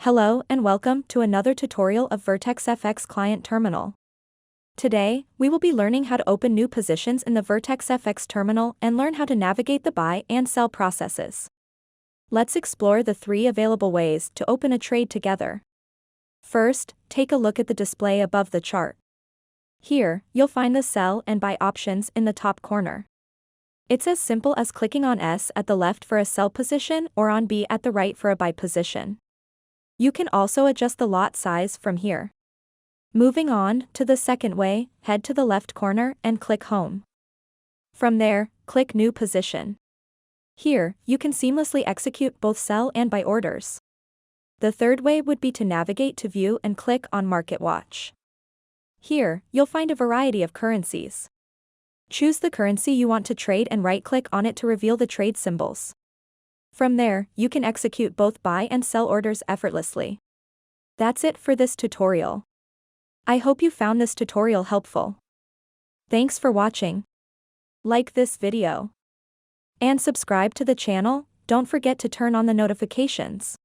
Hello and welcome to another tutorial of VertexFX Client Terminal. Today, we will be learning how to open new positions in the VertexFX Terminal and learn how to navigate the buy and sell processes. Let's explore the 3 available ways to open a trade together. First, take a look at the display above the chart. Here, you'll find the sell and buy options in the top corner. It's as simple as clicking on S at the left for a sell position or on B at the right for a buy position. You can also adjust the lot size from here. Moving on to the second way, head to the left corner and click Home. From there, click New Position. Here, you can seamlessly execute both sell and buy orders. The third way would be to navigate to View and click on Market Watch. Here, you'll find a variety of currencies. Choose the currency you want to trade and right-click on it to reveal the trade symbols. From there, you can execute both buy and sell orders effortlessly. That's it for this tutorial. I hope you found this tutorial helpful. Thanks for watching. Like this video. And subscribe to the channel, don't forget to turn on the notifications.